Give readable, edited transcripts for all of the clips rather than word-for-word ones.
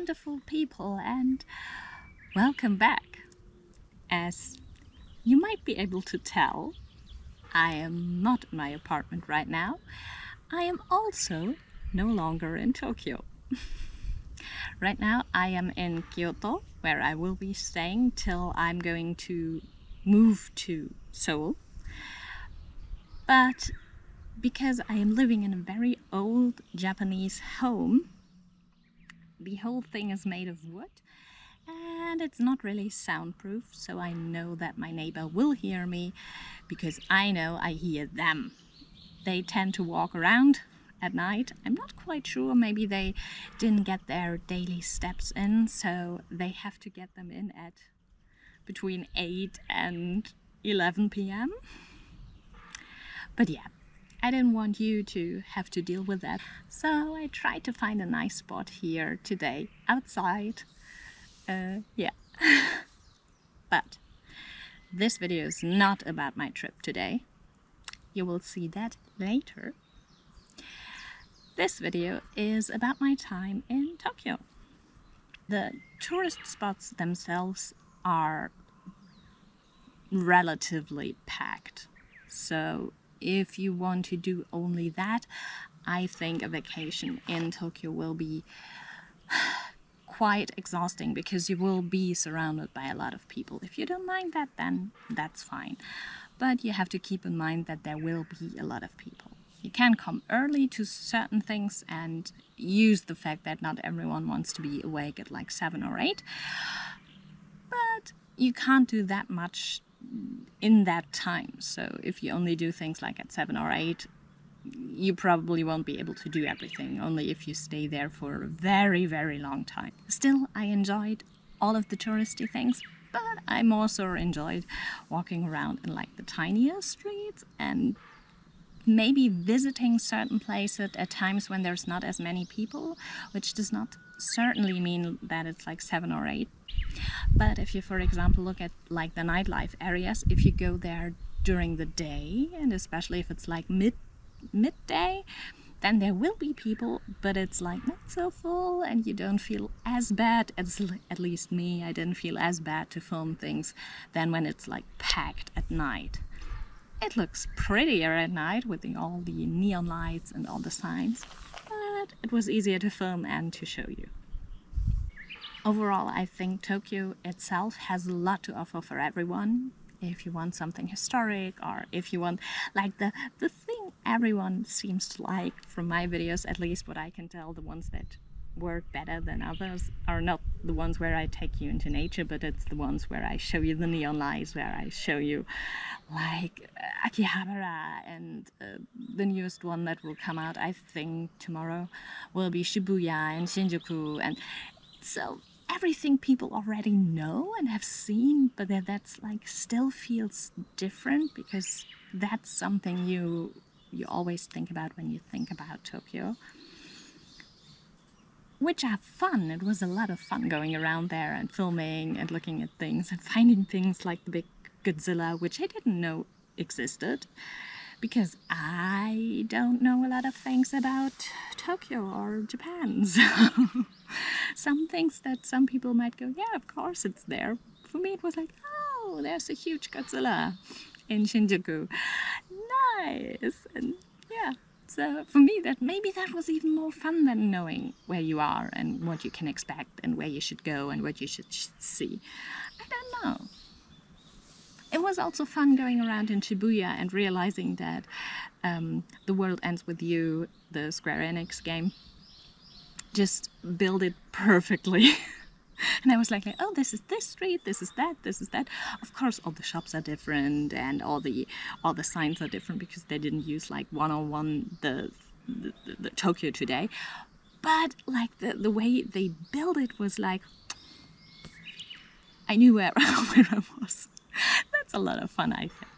wonderful people, and welcome back. As you might be able to tell, I am not in my apartment right now. I am also no longer in Tokyo. Right now I am in Kyoto, where I will be staying till I'm going to move to Seoul. But because I am living in a very old Japanese home, the whole thing is made of wood and it's not really soundproof, so I know that my neighbor will hear me because I know I hear them. They tend to walk around at night. I'm not quite sure, maybe they didn't get their daily steps in, so they have to get them in at between 8 and 11 p.m. But yeah, I didn't want you to have to deal with that, so I tried to find a nice spot here today outside. Yeah. But this video is not about my trip today. You will see that later. This video is about my time in Tokyo. The tourist spots themselves are relatively packed. So if you want to do only that, I think a vacation in Tokyo will be quite exhausting because you will be surrounded by a lot of people. If you don't mind that, then that's fine. But you have to keep in mind that there will be a lot of people. You can come early to certain things and use the fact that not everyone wants to be awake at like 7 or 8. But you can't do that much in that time. So if you only do things like at 7 or 8, you probably won't be able to do everything, only if you stay there for a very, very long time. Still, I enjoyed all of the touristy things, but I more so enjoyed walking around in like the tinier streets and maybe visiting certain places at times when there's not as many people, which does not certainly mean that it's like 7 or 8. But if you, for example, look at like the nightlife areas, if you go there during the day, and especially if it's like midday, then there will be people, but it's like not so full and you don't feel as bad, as at least me, I didn't feel as bad to film things than when it's like packed at night. It looks prettier at night with all the neon lights and all the signs, but it was easier to film and to show you. Overall, I think Tokyo itself has a lot to offer for everyone. If you want something historic, or if you want like the thing everyone seems to like from my videos, at least what I can tell, the ones that work better than others are not the ones where I take you into nature, but it's the ones where I show you the neon lights, where I show you like Akihabara, and the newest one that will come out, I think tomorrow, will be Shibuya and Shinjuku, and so everything people already know and have seen, but that's like still feels different because that's something you always think about when you think about Tokyo, which are fun. It was a lot of fun going around there and filming and looking at things and finding things like the big Godzilla, which I didn't know existed because I don't know a lot of things about Tokyo or Japan. So some things that some people might go, yeah, of course it's there. For me it was like, oh, there's a huge Godzilla in Shinjuku. Nice. And yeah, so for me maybe that was even more fun than knowing where you are and what you can expect and where you should go and what you should see. I don't know. It was also fun going around in Shibuya and realizing that The World Ends With You, the Square Enix game, just built it perfectly. And I was like, oh, this is this street, this is that, this is that. Of course, all the shops are different and all the signs are different because they didn't use like 101 the Tokyo today. But like the way they built it was like, I knew where I was. That's a lot of fun, I think.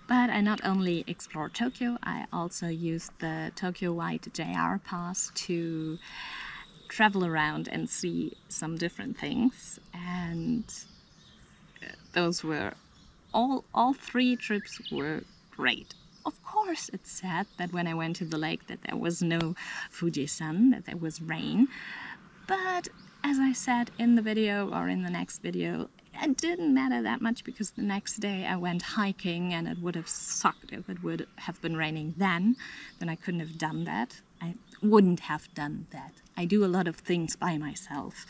But I not only explored Tokyo, I also used the Tokyo-wide JR pass to travel around and see some different things. And those were all 3 trips were great. Of course, it's sad that when I went to the lake that there was no Fuji-san, that there was rain. But as I said in the video or in the next video, it didn't matter that much because the next day I went hiking and it would have sucked if it would have been raining then I couldn't have done that. I wouldn't have done that. I do a lot of things by myself,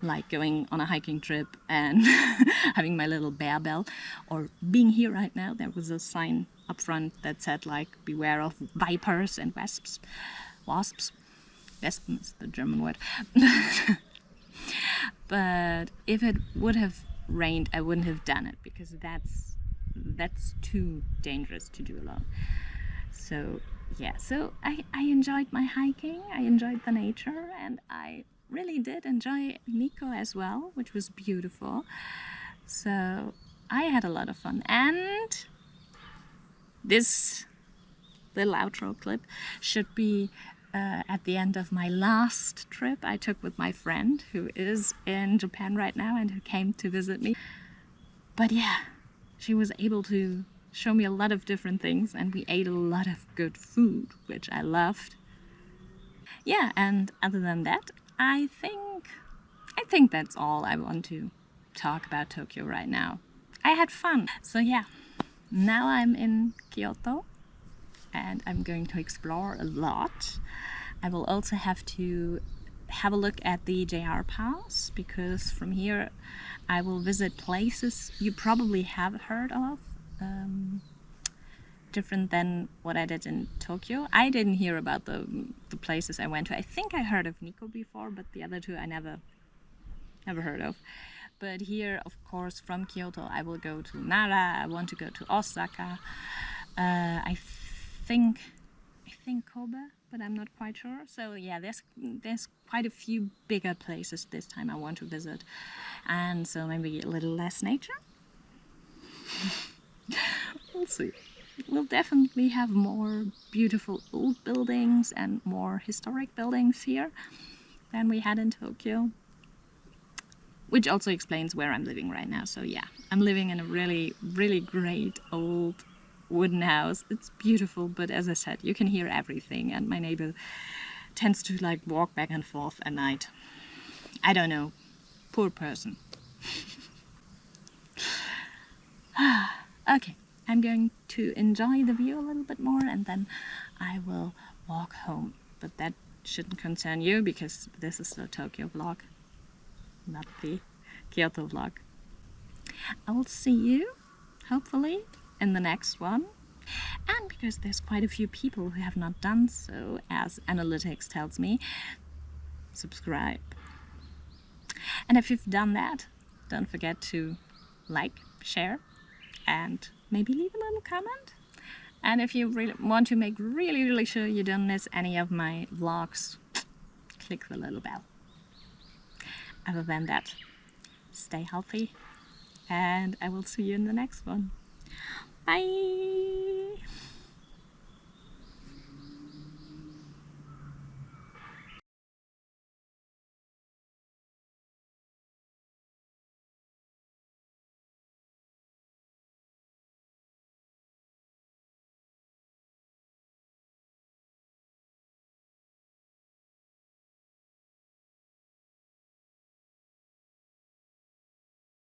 like going on a hiking trip and having my little bear bell, or being here right now. There was a sign up front that said like, beware of vipers and wasps. Wespen is the German word. But if it would have rained, I wouldn't have done it because that's too dangerous to do alone. So yeah, so I enjoyed my hiking, I enjoyed the nature, and I really did enjoy Nico as well, which was beautiful. So I had a lot of fun, and this little outro clip should be at the end of my last trip I took with my friend who is in Japan right now and who came to visit me. But yeah, she was able to show me a lot of different things and we ate a lot of good food, which I loved. Yeah, and other than that, I think that's all I want to talk about Tokyo right now. I had fun. So yeah, now I'm in Kyoto and I'm going to explore a lot. I will also have to have a look at the JR Pass because from here I will visit places you probably have heard of, different than what I did in Tokyo. I didn't hear about the places I went to. I think I heard of Nikko before, but the other two I never heard of. But here, of course, from Kyoto I will go to Nara, I want to go to Osaka, I think Kobe, but I'm not quite sure. So yeah, there's quite a few bigger places this time I want to visit, and so maybe a little less nature. We'll see. We'll definitely have more beautiful old buildings and more historic buildings here than we had in Tokyo, which also explains where I'm living right now. So yeah, I'm living in a really, really great old wooden house. It's beautiful, but as I said, you can hear everything, and my neighbor tends to like walk back and forth at night. I don't know, poor person. Okay, I'm going to enjoy the view a little bit more and then I will walk home, but that shouldn't concern you because this is the Tokyo vlog, not the Kyoto vlog. I will see you hopefully in the next one. And because there's quite a few people who have not done so, as analytics tells me, subscribe. And if you've done that, don't forget to like, share, and maybe leave a little comment. And if you really want to make really sure you don't miss any of my vlogs, click the little bell. Other than that, stay healthy, and I will see you in the next one. Bye!